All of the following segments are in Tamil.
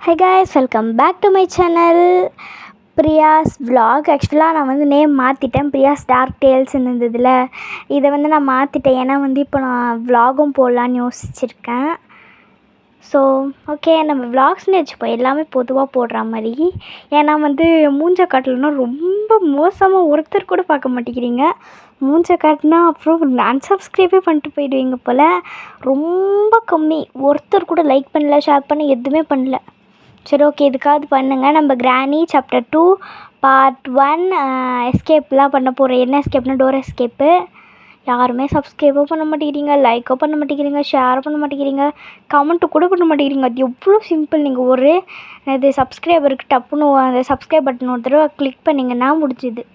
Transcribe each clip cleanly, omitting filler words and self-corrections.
Hi guys, welcome back to my channel Priya's vlog. ஆக்சுவலாக நான் வந்து நேம் மாற்றிட்டேன். பிரியாஸ் டார்க் டேல்ஸ் இருந்ததில் இதை வந்து நான் மாற்றிட்டேன். ஏன்னா வந்து இப்போ நான் vlogகும் போடலான்னு யோசிச்சுருக்கேன். ஸோ ஓகே, நம்ம vlogsன்னு வச்சுப்போம், எல்லாமே பொதுவாக போடுற மாதிரி. ஏன்னா வந்து மூஞ்ச காட்டலன்னா ரொம்ப மோசமாக ஒருத்தர் கூட பார்க்க மாட்டேங்கிறீங்க. மூஞ்ச காட்டினா அப்புறம் அன்சப்ஸ்கிரைபே பண்ணிட்டு போயிடுவீங்க போல். ரொம்ப கம்மி, ஒருத்தர் கூட லைக் பண்ணல, ஷேர் பண்ண எதுவுமே பண்ணல. சரி ஓகே, இதுக்காவது பண்ணுங்கள். நம்ம கிராணி சாப்டர் 2 பார்ட் 1 எஸ்கேப்லாம் பண்ண போகிறோம். என்ன எஸ்கேப்னா டோர் எஸ்கேப்பு. யாருமே சப்ஸ்கிரைபோ பண்ண மாட்டேங்கிறீங்க, லைக்கோ பண்ண மாட்டேங்கிறீங்க, ஷேரோ பண்ண மாட்டேங்கிறீங்க, கமெண்ட்டு கூட பண்ண மாட்டேங்கிறீங்க. அது எவ்வளோ சிம்பிள். நீங்கள் ஒரு இது சப்ஸ்கிரைபருக்கு டப்புன்னு அந்த சப்ஸ்கிரைப் பட்டன் ஒரு தடவை கிளிக் பண்ணிங்கன்னா முடிஞ்சுது.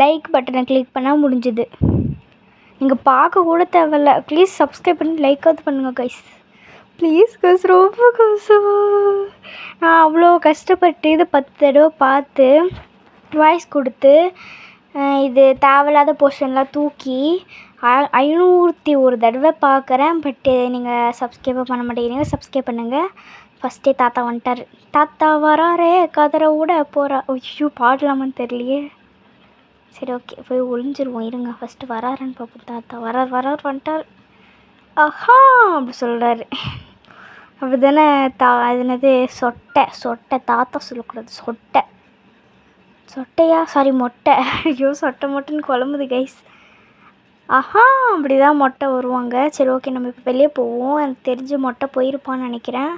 லைக் பட்டனை கிளிக் பண்ணால் முடிஞ்சுது. நீங்கள் பார்க்க கூட தேவையில்ல. ப்ளீஸ் சப்ஸ்கிரைப் பண்ணி லைக்காவது பண்ணுங்கள் கைஸ், ப்ளீஸ் கைஸ். ரொம்ப கஷ்டம். நான் அவ்வளோ கஷ்டப்பட்டு இதை 10 தடவை பார்த்து வாய்ஸ் கொடுத்து இது தேவையில்லாத போர்ஷன்லாம் தூக்கி 501 தடவை பார்க்குறேன். பட்டு நீங்கள் சப்ஸ்கிரைபே பண்ண மாட்டேங்கிறீங்க. சப்ஸ்கிரைப் பண்ணுங்கள். ஃபஸ்ட்டே தாத்தா வந்துட்டார். தாத்தா வராரே கதரை விட போகிறா. ஐயோ, பாடலாமான்னு தெரியலையே. சரி ஓகே, போய் ஒளிஞ்சிருவோம். இருங்க, ஃபஸ்ட்டு வராருன்னு பார்ப்போம். தாத்தா வரார் வந்துட்டார். ஆஹா அப்படி சொல்கிறாரு. அப்படி தானே அது என்னது சொட்டை தாத்தா சொல்லக்கூடாது, சொட்டையா, சாரி மொட்டை. ஐயோ, மொட்டைன்னு குழம்புது கைஸ். ஆஹா, அப்படி தான் மொட்டை வருவாங்க. சரி ஓகே, நம்ம இப்போ வெளியே போவோம். எனக்கு தெரிஞ்சு மொட்டை போயிருப்பான்னு நினைக்கிறேன்.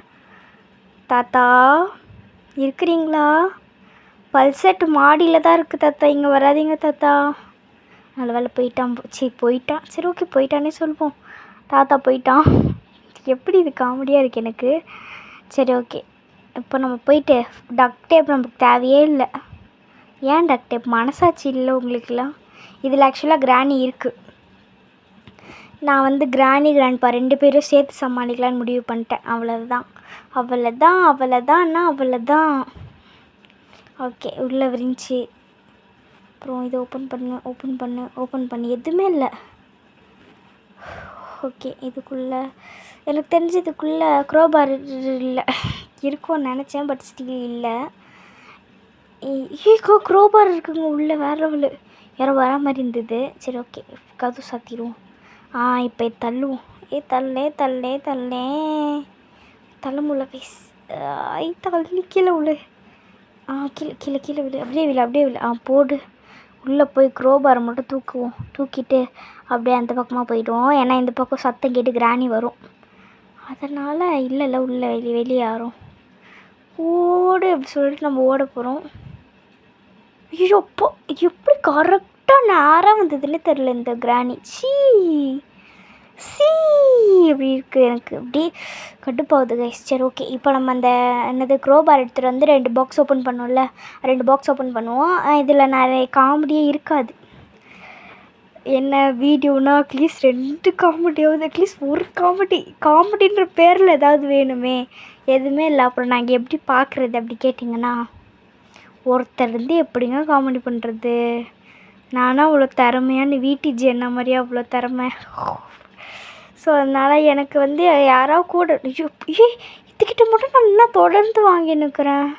தாத்தா இருக்கிறீங்களா? பல்செட்டு மாடியில் தான் இருக்குது தாத்தா, இங்கே வராதிங்க தாத்தா. நல்ல வேலை போயிட்டான். சரி ஓகே, போயிட்டானே சொல்லுவோம். தாத்தா போயிட்டான். எப்படி இது காமெடியாக இருக்குது எனக்கு. சரி ஓகே, இப்போ நம்ம போயிட்டு டக்ட் டேப் நமக்கு தேவையே இல்லை. ஏன் டக்ட் டேப்? மனசாட்சி இல்லை உங்களுக்குலாம்? இதில் ஆக்சுவலாக கிராணி இருக்குது. நான் வந்து கிராண்ட்பா 2 பேரும் சேர்த்து சமாளிக்கலான்னு முடிவு பண்ணிட்டேன். அவ்வளோதான். ஓகே, உள்ளே விரிஞ்சி அப்புறம் இதை ஓப்பன் பண்ணு எதுவுமே இல்லை. ஓகே, இதுக்குள்ளே எனக்கு தெரிஞ்சு இதுக்குள்ளே க்ரோபார் இல்லை. இருக்கும்னு நினச்சேன், பட் ஸ்டில் இல்லை. க்ரோபார் இருக்குங்க உள்ளே. வேறு லெவலு. யாரோ வர மாதிரி இருந்தது. சரி ஓகே, கதவு சாத்திடுவோம். இப்போ தள்ளுவோம். தள்ள முடியல கைஸ். தள்ளி கீழே விழு. கீழே விழு. அப்படியே விழு. போடு. உள்ளே போய் க்ரோபாரை மட்டும் தூக்கிட்டு அப்படியே அந்த பக்கமாக போயிடுவோம். ஏன்னா இந்த பக்கம் சத்தம் கேட்டு கிராணி வரும். அதனால் இல்லை உள்ளே வெளியே யாரும் ஓடு அப்படி சொல்லிட்டு நம்ம ஓட போகிறோம். ஐயோ, எப்படி கரெக்டாக நேராக வந்ததுன்னே தெரில இந்த கிராணி. அப்படி இருக்குது. எனக்கு அப்படியே கடுப்பாகுது கைஸ். சரி ஓகே, இப்போ நம்ம அந்த என்னது க்ரோபார் எடுத்துகிட்டு வந்து 2 பாக்ஸ் ஓப்பன் பண்ணோம்ல, 2 பாக்ஸ் ஓப்பன் பண்ணுவோம். இதில் நிறைய காமெடியே இருக்காது. என்ன வீடியோனா அட்லீஸ்ட் 2 காமெடியாவது, அட்லீஸ்ட் ஒரு காமெடின்ற பேரில் ஏதாவது வேணுமே. எதுவுமே இல்லை. அப்புறம் நாங்கள் எப்படி பார்க்குறது அப்படி கேட்டிங்கன்னா, ஒருத்தர் வந்து எப்படிங்க காமெடி பண்ணுறது? நானும் அவ்வளோ திறமையான வீட்டிஜி என்ன மாதிரியா அவ்வளோ திறமை. ஸோ அதனால் எனக்கு வந்து யாராவது கூட இதுக்கிட்ட மட்டும் நான் இன்னும் தொடர்ந்து வாங்கின்னுக்கிறேன்.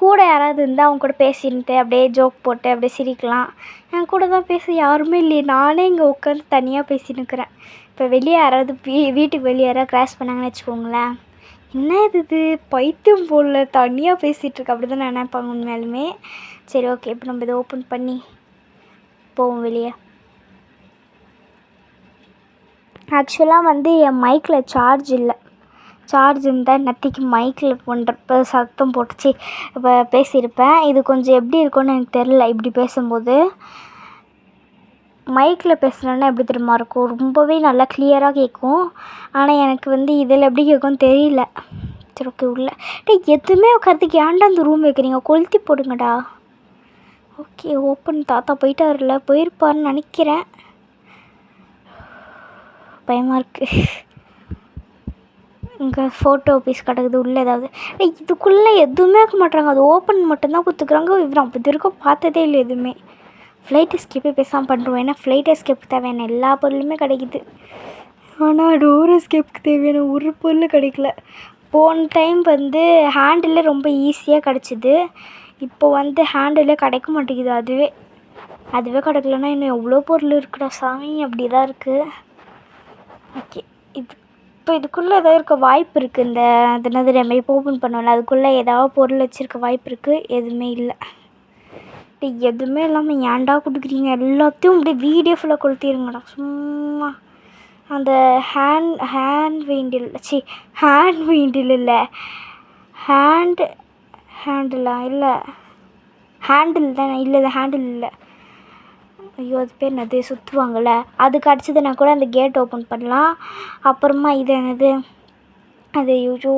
கூட யாராவது இருந்தால் அவங்க கூட பேசிட்டு அப்படியே ஜோக் போட்டு அப்படியே சிரிக்கலாம். என் கூட தான் பேச யாருமே இல்லையே. நானே இங்கே உட்காந்து தனியாக பேசின்னுக்கிறேன். இப்போ வெளியே யாராவது வீட்டுக்கு வெளியே யாராவது கிராஸ் பண்ணாங்கன்னு வச்சுக்கோங்களேன், என்ன இது பைத்தியம் போடல தனியாக பேசிகிட்ருக்கு அப்படி தான் நினைப்பாங்க உண்மையாலுமே. சரி ஓகே, இப்போ நம்ம இதை ஓப்பன் பண்ணி போவோம் வெளியே. ஆக்சுவலாக வந்து என் மைக்கில் சார்ஜ் இல்லை. சார்ஜ் இருந்தால் நத்திக்கு மைக்கில் பண்ணுறப்ப சத்தம் போட்டுச்சு இப்போ பேசியிருப்பேன். இது கொஞ்சம் எப்படி இருக்கும்னு எனக்கு தெரில. இப்படி பேசும்போது மைக்கில் பேசுகிறேன்னா எப்படி தெரியுமா இருக்கும், ரொம்பவே நல்லா கிளியராக கேட்கும். ஆனால் எனக்கு வந்து இதில் எப்படி கேட்கும்னு தெரியல. சரி ஓகே, உள்ள எதுவுமே உட்காரத்துக்கு ஏன்டா அந்த ரூம் வைக்கிறீங்க, கொளுத்தி போடுங்கடா. Okay, open. தாத்தா போயிருப்பாருன்னு நினைக்கிறேன். பயமாக இருக்குது. இங்கே ஃபோட்டோ பீஸ் கிடக்குது உள்ளே ஏதாவது. இதுக்குள்ளே எதுவுமே வைக்க மாட்டாங்க, அது ஓப்பன் மட்டும்தான் கொடுத்துக்குறாங்க. இவன் அப்படி இருக்க பார்த்ததே இல்லை எதுவுமே. ஃப்ளைட் எஸ்கேப்பே பேசாமல் பண்ணுறோம். ஏன்னா ஃப்ளைட் எஸ்கேப் தேவையான எல்லா பொருளுமே கிடைக்குது. ஆனால் டோர் எஸ்கேப்புக்கு தேவையான ஒரு பொருள் கிடைக்கல. போன டைம் வந்து ஹேண்டிலே ரொம்ப ஈஸியாக கிடச்சிது. இப்போ வந்து ஹேண்டிலே கிடைக்க மாட்டேங்குது. அதுவே கிடைக்கலன்னா இன்னும் எவ்வளோ பொருள் இருக்குடா சாமி, அப்படி தான் இருக்குது. ஓகே, இப்போ இதுக்குள்ளே ஏதாவது இருக்க வாய்ப்பு இருக்குது. அது என்னது நம்ம இப்போ ஓப்பன் பண்ணோம்ல, அதுக்குள்ளே ஏதாவது பொருள் வச்சுருக்க வாய்ப்பு இருக்குது. எதுவுமே இல்லை. எதுவுமே இல்லாமல் ஏன்டா கொடுக்குறீங்க? எல்லாத்தையும் அப்படியே வீடியோ ஃபுல்லாக கொளுத்திடுங்கடா சும்மா. அந்த ஹேண்ட் வெயிண்டில் இல்லை, ஹேண்டிலா இல்லை, ஹேண்டில் தானே? இல்லை ஹேண்டில் இல்லை. ஐயோ, அது பேர் என்னது, சுற்றுவாங்கள்ல, அது கிடச்சிதுன்னா கூட அந்த கேட் ஓப்பன் பண்ணலாம். அப்புறமா இது என்னது, அது ஐயோ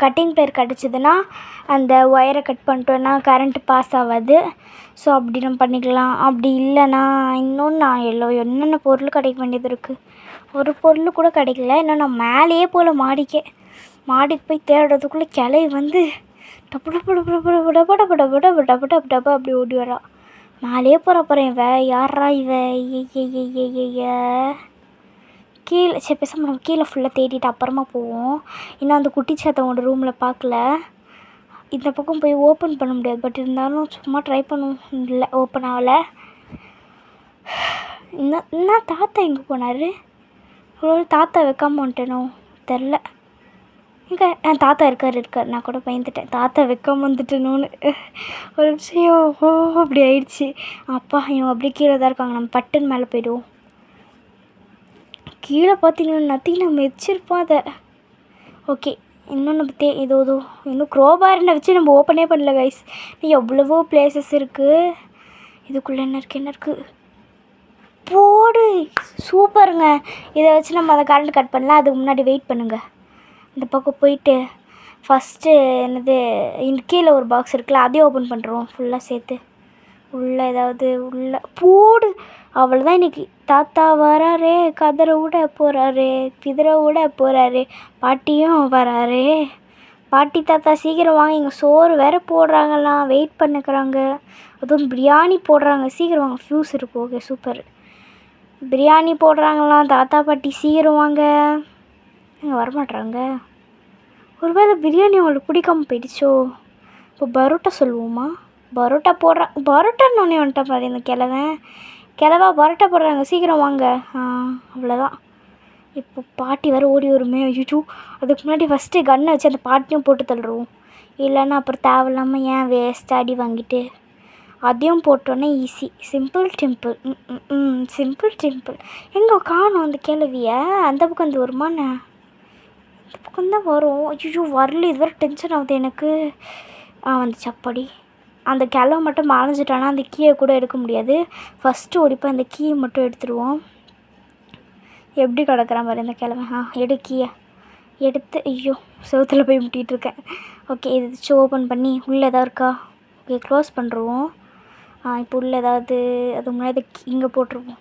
கட்டிங் பிளேயர் கிடச்சிதுன்னா அந்த ஒயரை கட் பண்ணிட்டோன்னா கரண்ட்டு பாஸ் ஆகாது. ஸோ அப்படி நம்ம பண்ணிக்கலாம். அப்படி இல்லைன்னா இன்னொன்று நான் என்னென்ன பொருள் கிடைக்க வேண்டியது இருக்குது. ஒரு பொருள் கூட கிடைக்கல. இன்னும் நான் மேலேயே போல் மாடிக்கு போய் தேடுறதுக்குள்ளே கிளவி வந்து டப்பு டப்பு டப்பு டப்பு டப்பு டப்பு டப்பு டப்பு டப்பு டப்பு டப்பு டப்பு அப்படி ஓடி வரா. மேலேயே போகிறப்பறம் யாரா கீழே. சரி, பேசாமல் நம்ம கீழே ஃபுல்லாக தேடிட்டு அப்புறமா போவோம். இன்னும் அந்த குட்டி சாத்தவோட ரூமில் பார்க்கல. இந்த பக்கம் போய் ஓப்பன் பண்ண முடியாது, பட் இருந்தாலும் சும்மா ட்ரை பண்ணுவோம். இல்லை, ஓப்பன் ஆகலை. என்ன தாத்தா எங்கே போனார்? ஒரு தாத்தா வைக்காம வந்துட்டேனோ தெரில. இங்கே என் தாத்தா இருக்கார். நான் கூட பயந்துட்டேன் தாத்தா வைக்காம வந்துட்டேனோன்னு. ஒரு விஷயம் அப்படி ஆயிடுச்சு. அப்பா இவங்க அப்படியே கீழே தான் இருக்காங்க. நம்ம பட்டுன்னு மேலே போய்டுவோம். கீழே பார்த்தீங்கன்னா நத்திங் நம்ம வச்சிருப்போம் அதை. ஓகே, இன்னும் நம்ம இதோ இன்னும் க்ரோபாரினை வச்சு நம்ம ஓப்பனே பண்ணல கைஸ். எவ்வளவோ பிளேசஸ் இருக்குது. இதுக்குள்ளே என்ன இருக்குது போடு. சூப்பருங்க. இதை வச்சு நம்ம அதை கரண்ட் கட் பண்ணலாம். அதுக்கு முன்னாடி வெயிட் பண்ணுங்கள். இந்த பக்கம் போயிட்டு ஃபஸ்ட்டு என்னது கீழே ஒரு பாக்ஸ் இருக்குல்ல, அதையும் ஓப்பன் பண்ணுறோம் ஃபுல்லாக சேர்த்து. உள்ளே ஏதாவது உள்ளே போடு. அவ்வளோதான். இன்றைக்கி தாத்தா வராரே, கதரை விட போகிறாரு, பாட்டியும் வராரு. பாட்டி தாத்தா சீக்கிரம் வாங்க, இங்கே சோறு வேறு போடுறாங்களாம், வெயிட் பண்ணுக்கிறாங்க. அதுவும் பிரியாணி போடுறாங்க, சீக்கிரம் வாங்க. ஃப்யூஸ் இருக்குது. Okay, super. பிரியாணி போடுறாங்களாம், தாத்தா பாட்டி சீக்கிரம் வாங்க. இங்கே வரமாட்றாங்க. ஒருவேளை பிரியாணி அவங்களுக்கு பிடிக்காமல் போயிடுச்சோ? இப்போ பரோட்டா சொல்லுவோமா? பரோட்டா பரோட்டான்னு வந்துட்டா பாரு இந்த கிழவா பரோட்டா போடுறாங்க, சீக்கிரம் வாங்க. அவ்வளோதான். இப்போ பாட்டி வேறு ஓடி வருமே. ஐயோ, அதுக்கு முன்னாடி ஃபஸ்ட்டு கன்னை வச்சு அந்த பாட்டியும் போட்டு தள்ளுருவோம். இல்லைன்னா அப்புறம் தேவையில்லாமல் ஏன் வேஸ்ட் அடி வாங்கிட்டு. அதையும் போட்டோன்னே ஈஸி. Simple temple. எங்கே காணும் அந்த கிழவியை? அந்த பக்கம் வந்து வருமாண்ணே? இந்த பக்கம் தான் வரும். ஐயோ வரல. இது வரை டென்ஷன் ஆகுது எனக்கு. வந்து சப்படி அந்த கிழவை மட்டும் மறைஞ்சிட்டானா அந்த கீயை கூட எடுக்க முடியாது. ஃபஸ்ட்டு ஓடிப்போய் அந்த கீயை மட்டும் எடுத்துருவோம். எப்படி கிடக்குறான் பாரு இந்த கிழவை. எடு கீயை எடுத்து. ஐயோ, செவத்தில் போய் முட்டிகிட்ருக்கேன். ஓகே, இது வச்சு ஓப்பன் பண்ணி உள்ளே எதாவது இருக்கா? ஓகே, க்ளோஸ் பண்ணுருவோம். இப்போ உள்ளே ஏதாவது அது முன்னாடி இங்கே போட்டுருவோம்.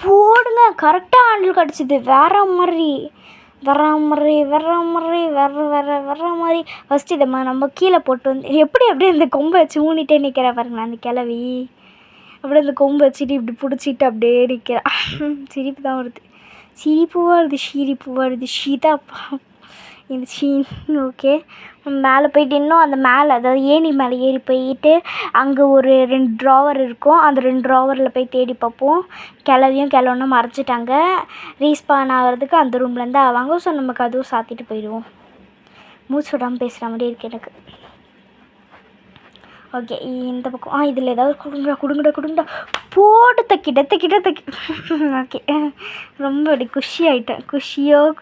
போடுங்க. கரெக்டாக ஹேண்டில் கிடச்சிது. வேற மாதிரி ஃபஸ்ட்டு இதை நம்ம கீழே போட்டு வந்து அப்படியே இந்த கொம்பை வச்சு ஊனிட்டே நிற்கிறா பாருங்களேன் அந்த கிழவி. அப்படியே அந்த கொம்பை வச்சுட்டு இப்படி பிடிச்சிட்டு அப்படியே நிற்கிறா. சிரிப்பு தான் வருது. சிரிப்பு வருது. ஷீதாப்பா இந்த ஷீன். ஓகே, மேலே போயிட்டு இன்னும் அந்த மேலே அதாவது ஏணி மேலே ஏறி போயிட்டு அங்கே ஒரு 2 ட்ராவர் இருக்கும். அந்த 2 ட்ராவரில் போய் தேடி பார்ப்போம். கிழவனும் மறைச்சிட்டாங்க. ரீஸ்பான் ஆகிறதுக்கு அந்த ரூம்லேருந்து ஆவாங்க. ஸோ நமக்கு அதுவும் சாத்திட்டு போயிடுவோம். மூச்சு விடாமல் பேசுகிற மாதிரி இருக்குது எனக்கு. ஓகே, இந்த பக்கம் இதில் ஏதாவது கொடுங்கடா போட்டு தக்கிட்ட. ஓகே, ரொம்ப அப்படி குஷி ஆகிட்டேன்.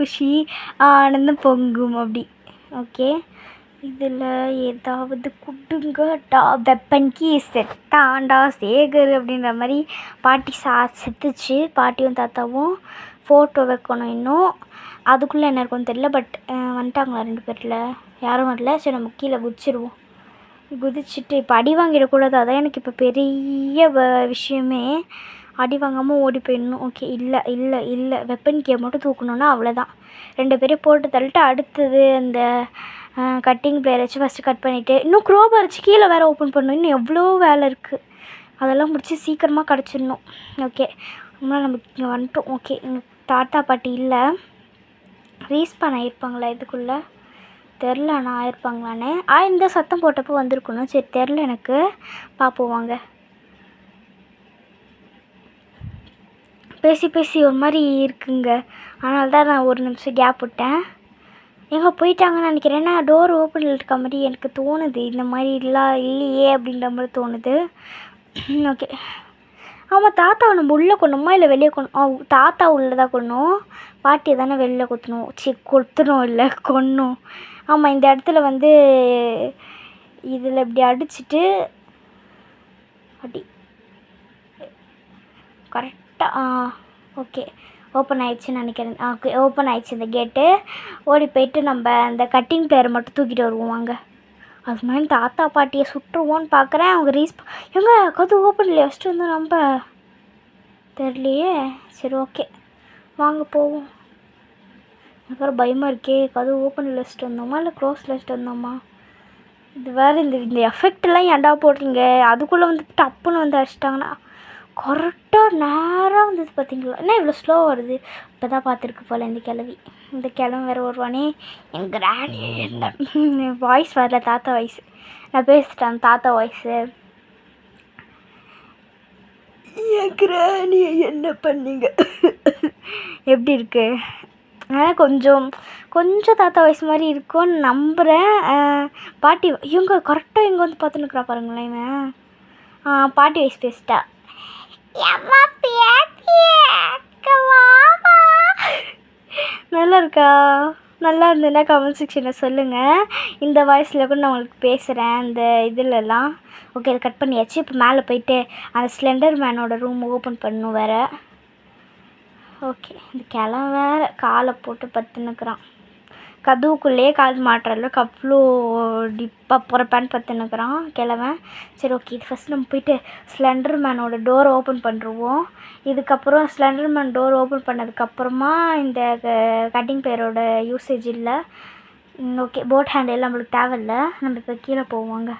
குஷி ஆனந்தம் பொங்கும் அப்படி. ஓகே, இதில் ஏதாவது கொடுங்கடா. வெப்பன் கீ செத்தாண்டா சேகர் அப்படின்ற மாதிரி பாட்டி செத்துச்சு. பாட்டியும் தாத்தாவும் ஃபோட்டோ வைக்கணும் இன்னும். அதுக்குள்ளே என்ன இருக்குன்னு தெரியல. பட் வந்துட்டாங்களா 2 பேரில்? யாரும் வரல. சரி, நம்ம கீழே குதிச்சுட்டு இப்போ அடி வாங்கிடக்கூடாது. அதான் எனக்கு இப்போ பெரிய விஷயமே. அடி வாங்காமல் ஓடி போயிடணும். ஓகே, இல்லை வெப்பன் கீயை மட்டும் தூக்கணுன்னா அவ்வளோதான். 2 பேரையும் போட்டு தள்ளிட்டு அடுத்தது அந்த கட்டிங் பிளேயர் வச்சு ஃபஸ்ட்டு கட் பண்ணிவிட்டு இன்னும் க்ரோபார் வச்சு கீழே வேறு ஓப்பன் பண்ணணும். இன்னும் எவ்வளோ வேலை இருக்குது. அதெல்லாம் முடிச்சு சீக்கிரமாக கிடச்சிடணும். ஓகே, நம்ம இங்கே வந்துட்டோம். ஓகே, இங்கே தாத்தா பாட்டி இல்லை. ரீஸ்பான் ஆகிருப்பாங்களா இதுக்குள்ளே தெரில. நான் ஆயிருப்பாங்களான்னு இந்த சத்தம் போட்டப்போ வந்திருக்கணும். சரி தெரில எனக்கு. பார்ப்போம் வாங்க. பேசி பேசி ஒரு மாதிரி இருக்குங்க. அதனால தான் நான் ஒரு நிமிஷம் கேப் விட்டேன். எங்கே போயிட்டாங்கன்னு நினைக்கிறேன். ஏன்னா டோர் ஓப்பனில் இருக்க மாதிரி எனக்கு தோணுது. இந்த மாதிரி இல்லையே அப்படின்ற மாதிரி தோணுது. ஓகே. ஆமாம், தாத்தாவை நம்ம உள்ளே கொண்டோமா இல்லை வெளியே தாத்தா உள்ளே தான் கொண்டோம். பாட்டியை தானே வெளியில் கொத்தணும் இல்லை கொன்னோம். ஆமாம், இந்த இடத்துல வந்து இதில் இப்படி அடிச்சுட்டு அப்படி கரெக்டாக ஓகே ஓப்பன் ஆயிடுச்சுன்னு நினைக்கிறேன். ஓகே ஓப்பன் ஆயிடுச்சு இந்த கேட்டு. ஓடி போயிட்டு நம்ம அந்த கட்டிங் பிளேயரை மட்டும் தூக்கிட்டு வருவோம் வாங்க. அது மாதிரி தாத்தா பாட்டியை சுட்டுருவோன்னு பார்க்குறேன். அவங்க எங்கே கது ஓப்பனில் வச்சுட்டு வந்தோம் நம்ம தெரியலையே. சரி ஓகே வாங்க போவோம். எனக்கு வேறு பயமாக இருக்கே. கதவு ஓப்பனில் வச்சுட்டு வந்தோமா இல்லை க்ளோஸில் வச்சுட்டு வந்தோமா? இது வேறு இந்த எஃபெக்ட்லாம் ஏன்டா போடுறீங்க? அதுக்குள்ளே வந்து டப்புன்னு வந்து அடிச்சிட்டாங்கன்னா கரெக்டாக நேராக வந்தது பார்த்தீங்களா? என்ன இவ்வளோ ஸ்லோவாக வருது? இப்போ தான் பார்த்துருக்கு போல் இந்த கிழமை வேறு வருவானே. என் கிராணி என்ன வாய்ஸ் வரல, தாத்தா வாய்ஸ். நான் பேசிட்டேன் தாத்தா வாய்ஸு. என் கிராணியை என்ன பண்ணீங்க? எப்படி இருக்கு? ஆனால் கொஞ்சம் தாத்தா வயசு மாதிரி இருக்கும்னு நம்புகிறேன். பாட்டி இவங்க கரெக்டாக இங்கே வந்து பார்த்துன்னுக்குறா பாருங்களேன். பாட்டி வயசு பேசிட்டா. நல்லா இருக்கா? நல்லா இருந்ததுன்னா கமெண்ட் செக்ஷனில் சொல்லுங்கள். இந்த வாய்ஸில் கூட நான் உங்களுக்கு பேசுகிறேன் அந்த இதிலலாம். ஓகே, அதை கட் பண்ணியாச்சு. இப்போ மேலே போயிட்டு அந்த ஸ்லெண்டர் மேனோட ரூம் ஓப்பன் பண்ணணும் வேறு. ஓகே, இந்த கிழமை வேறு காலை போட்டு பத்துன்னுக்குறான். கதவுக்குள்ளேயே கால் மாட்டுறதுக்கு அவ்வளோ டிப்பாக போகிறப்பான்னு பத்துன்னுக்குறான் கிழமை. சரி ஓகே, இது ஃபஸ்ட் நம்ம போயிட்டு ஸ்லெண்டர் மேனோட டோரை ஓப்பன் பண்ணுருவோம். இதுக்கப்புறம் ஸ்லெண்டர் மேன் டோர் ஓப்பன் பண்ணதுக்கப்புறமா இந்த கட்டிங் பிளேயரோட யூசேஜ் இல்லை. ஓகே, போட் ஹேண்டில் நம்மளுக்கு தேவையில்லை. நம்ம இப்போ கீழே போவாங்க.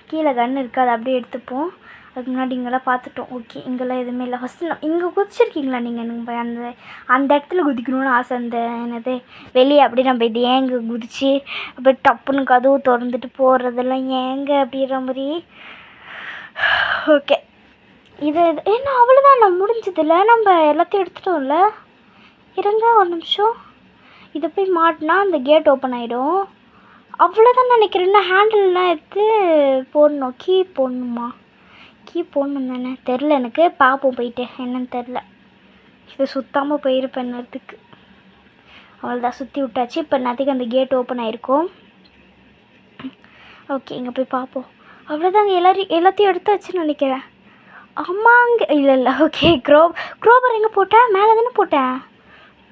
கீழே கன்று இருக்குது, அதை அப்படியே எடுத்துப்போம். அதுக்கு முன்னாடி இங்கெல்லாம் பார்த்துட்டோம். ஓகே, இங்கெல்லாம் எதுவுமே இல்லை. ஃபஸ்ட்டு இங்கே குதிச்சிருக்கீங்களா நீங்கள்? அந்த இடத்துல குதிக்கணும்னு ஆசை. என்னது வெளியே அப்படி நம்ம இது ஏங்க குதிச்சு அப்படி டப்புன்னு கதவு திறந்துட்டு போகிறதெல்லாம் ஏங்க அப்படின்ற மாதிரி. ஓகே, இது என்ன அவ்வளோதான் நான் முடிஞ்சதில்ல. நம்ம எல்லாத்தையும் எடுத்துட்டோம்ல. இருங்க ஒரு நிமிஷம். இதை போய் மாட்டினா அந்த கேட் ஓப்பன் ஆகிடும். அவ்வளோதான் நினைக்கிறேன். ஹேண்டில்லாம் எடுத்து போடணும். கீ போடணுமா? கீ போடணும் தானே? தெரில எனக்கு. பார்ப்போம் போயிட்டு என்னன்னு தெரில. இது சுத்தாமல் போயிருப்பேன் நேரத்துக்கு. அவ்வளோதான், சுற்றி விட்டாச்சு. இப்போ நேரத்துக்கு அந்த கேட் ஓப்பன் ஆகிருக்கும். ஓகே, இங்கே போய் பார்ப்போம். அவ்வளோதாங்க, எல்லாத்தையும் எடுத்தாச்சுன்னு நினைக்கிறேன். ஆமாங்க, இல்லை ஓகே. க்ரோபர் எங்கே போட்டேன்? மேலே தானே போட்டேன்.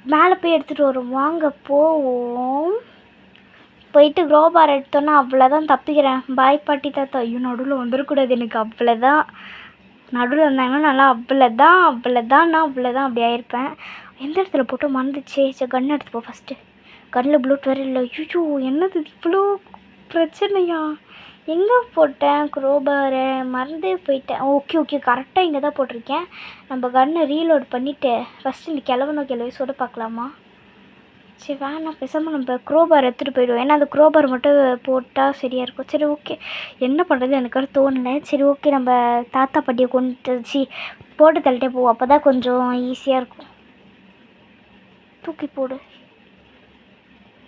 மேலே போய் எடுத்துகிட்டு வரும். வாங்க போவோம். போயிட்டு க்ரோபார் எடுத்தோன்னா அவ்வளோதான், தப்பிக்கிறேன். பாய் பாட்டி தாத்தா. ஐயோ, நடுவில் வந்துடக்கூடாது எனக்கு. அவ்வளோதான், நடுவில் வந்தாங்கன்னா நல்லா அவ்வளோதான் அப்படி ஆயிருப்பேன். எந்த இடத்துல போட்டு மறந்துச்சு. சரி, கன் எடுத்துப்போம் ஃபஸ்ட்டு. கண்ணில் ப்ளூட் வேறு இல்லை. ஐயோ, என்னது இவ்வளோ பிரச்சனையா? எங்கே போட்டேன் க்ரோபாரை? மறந்தே போயிட்டேன். ஓகே கரெக்டாக இங்கே தான் போட்டிருக்கேன். நம்ம கன்னை ரீலோட் பண்ணிவிட்டு ஃபஸ்ட்டு இந்த கிழவி சொல்ல பார்க்கலாமா? சரி வேணாம், பேசாமல் நம்ம க்ரோபார் எடுத்துகிட்டு போயிடுவோம். ஏன்னா அந்த க்ரோபார் மட்டும் போட்டால் சரியாக இருக்கும். சரி ஓகே, என்ன பண்ணுறது எனக்கு தோணலை. சரி ஓகே, நம்ம தாத்தா பாட்டியை கொண்டு போட்டு தள்ளிட்டே போவோம். அப்போ தான் கொஞ்சம் ஈஸியாக இருக்கும். தூக்கி போடு.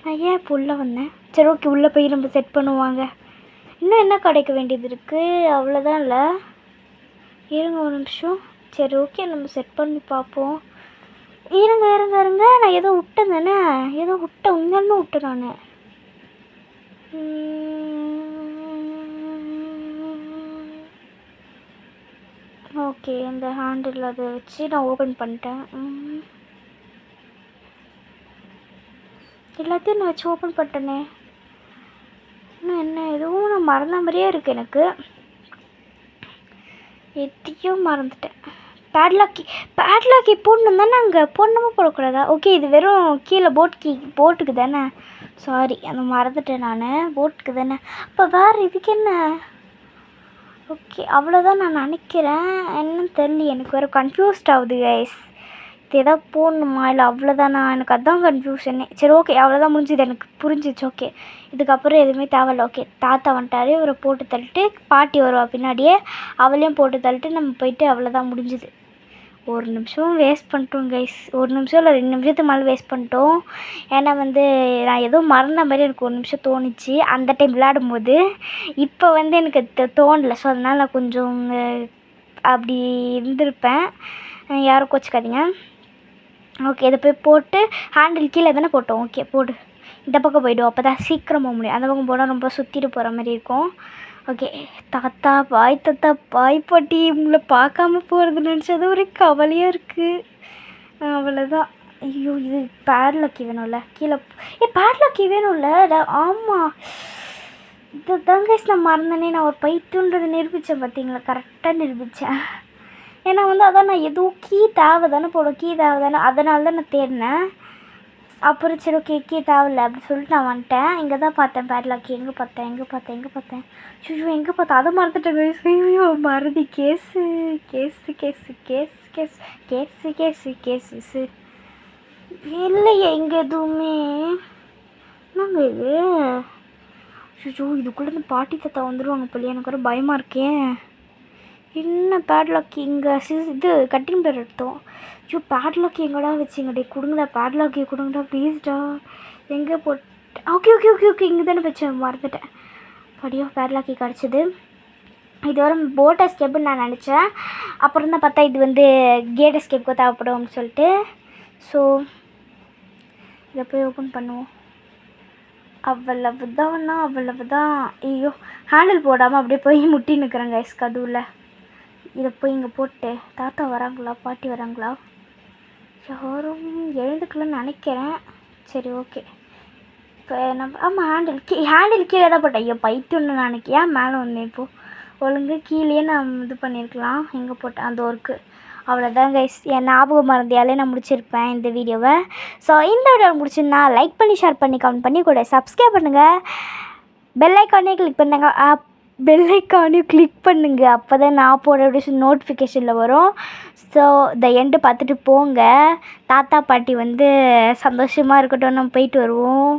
நான் ஏன் இப்போ உள்ளே வந்தேன்? சரி ஓகே, உள்ளே போய் நம்ம செட் பண்ணுவாங்க. இன்னும் என்ன கிடைக்க வேண்டியது இருக்குது? அவ்வளோதான் இல்லை. இருங்க ஒரு நிமிஷம். சரி ஓகே, நம்ம செட் பண்ணி பார்ப்போம். இருங்க. நான் ஏதோ விட்டேன் தானே? உண்மையாலுமே விட்டேன் நான். ஓகே, இந்த ஹேண்டில் அதை வச்சு நான் ஓப்பன் பண்ணிட்டேன். எல்லாத்தையும் நான் வச்சு ஓப்பன் பண்ணிட்டேனே. இன்னும் என்ன எதுவும் நான் மறந்த மாதிரியே இருக்குது எனக்கு. எத்தையும் மறந்துட்டேன். பேட்லாக்கி போடணும் தானே? அங்கே போடணுமா போடக்கூடாதா? ஓகே, இது வெறும் கீழே போட்டுக்கு தானே? சாரி, அந்த மறந்துட்டேன் நான். போட்டுக்கு தானே? அப்போ வேறு இதுக்கு என்ன? ஓகே அவ்வளோதான் நான் நினைக்கிறேன். என்னன்னு தெரியல, எனக்கு வேறு கன்ஃபியூஸ்ட் ஆகுது கைஸ். இது எதாவது போடணுமா இல்லை அவ்வளோதானா? எனக்கு அதுதான் கன்ஃபியூஷனே. சரி ஓகே, அவ்வளோதான் முடிஞ்சுது, எனக்கு புரிஞ்சிச்சு. ஓகே இதுக்கப்புறம் எதுவுமே தேவையில்ல. ஓகே தாத்தா வந்துட்டார், இவரை போட்டு தள்ளிட்டு பாட்டி வருவா பின்னாடியே, அவளையும் போட்டு தள்ளிட்டு நம்ம போயிட்டு அவ்வளோதான் முடிஞ்சுது. ஒரு நிமிஷம் வேஸ்ட் பண்ணிட்டோம் கைஸ். ஒரு நிமிஷம் இல்லை 2 நிமிஷத்துக்கு மேலே வேஸ்ட் பண்ணிட்டோம். ஏன்னா நான் ஏதோ மறந்த மாதிரி எனக்கு ஒரு நிமிஷம் தோணுச்சு அந்த டைம் விளையாடும்போது. இப்போ எனக்கு தோணலை. ஸோ அதனால் நான் கொஞ்சம் அப்படி இருந்திருப்பேன். யாரும் கோச்சிக்காதீங்க. ஓகே இதை போய் போட்டு ஹேண்டில் கீழே தானே போட்டோம். ஓகே போடு, இந்த பக்கம் போய்டும், அப்போ தான் சீக்கிரம் போக முடியும். அந்த பக்கம் போனால் ரொம்ப சுற்றிட்டு போகிற மாதிரி இருக்கும். ஓகே தாத்தா பாய் பாட்டி உங்களை பார்க்காம போகிறது நினச்சது ஒரு கவலையாக இருக்குது. அவ்வளோதான். ஐயோ இது பேட்லாக்கி வேணும்ல, கீழே பேட்லாக்கி வேணும்ல. ஆமாம் இதை தான் கைஸ் நான் மறந்தனே. நான் ஒரு பைத்தியன்றதை நிரூபித்தேன் பார்த்தீங்களா, கரெக்டாக நிரூபித்தேன். ஏன்னா அதான் நான் எதுவும் கீ தேவை தானே போடும், கீ தேவை தானே, அதனால தான் நான் தேடினேன். அப்புறம் சரி ஓகே கீ தேவையில்லை அப்படி சொல்லிட்டு நான் வந்துட்டேன். இங்கே தான் பார்த்தேன் பேட்லாக்கி. எங்கே பார்த்தேன் ஐயோ எங்கே பார்த்தேன், அதை மறந்துட்டேன் கைஸ். ஐயோ மறதி. கேஸு இல்லையே இங்கே எதுவுமே. என்னங்க இது? ஐயோ இதுக்குள்ளே இந்த பாட்டி தாத்தா வந்துடுவாங்க போலியே, எனக்கு ஒரு பயமாக இருக்கேன். என்ன பேட்லாக்கி இங்கே இது கட்டிங் பேர் எடுத்தோம். ஐயோ பேட்லாக்கி எங்கடா வச்சிங்கடே, கொடுங்கடா பேட்லாக்கி கொடுங்கடா ப்ளீஸ்டா. எங்கே போட்டு ஓகே இங்கே தானே வச்சேன், மறந்துட்டேன். படியோ பேட்லாக்கி கிடச்சிது. இது வர போட் எஸ்கேப்புன்னு நான் நினச்சேன். அப்புறம் தான் பார்த்தா இது கேட் எஸ்கேப்புக்கு தேவைப்படும் அப்படின்னு சொல்லிட்டு. ஸோ இதை போய் ஓப்பன் பண்ணுவோம். அவ்வளவுதான். ஐயோ ஹேண்டில் போடாமல் அப்படியே போய் முட்டி நிற்கிறேன் கைஸ் கதவுல. இதை போய் இங்கே போட்டு தாத்தா வராங்களா பாட்டி வராங்களா, யாரும் எழுந்துக்கலன்னு நினைக்கிறேன். சரி ஓகே இப்போ ஆமாம் ஹேண்டில் கீழே தான் போட்டேன். ஐயோ பைத்தியம்னு நான் ஏன் மேலே வந்தேன் இப்போது. ஒழுங்கு கீழேயே நான் இது பண்ணியிருக்கலாம். எங்கே போட்டேன் அந்த ஒர்க்கு. அவ்வளோதான் கைஸ், என் ஞாபகம் மறந்தியாலே நான் முடிச்சிருப்பேன் இந்த வீடியோவை. ஸோ இந்த வீடியோவை முடிச்சுன்னா லைக் பண்ணி ஷேர் பண்ணி கமெண்ட் பண்ணி கூட சப்ஸ்கிரைப் பண்ணுங்கள். பெல் ஐக்கானே கிளிக் பண்ணுங்கள். அப்போ தான் நான் போட நோட்டிஃபிகேஷனில் வரும். ஸோ இந்த எண்டு பார்த்துட்டு போங்க. தாத்தா பாட்டி சந்தோஷமாக இருக்கட்டும், நம்ம போயிட்டு வருவோம்.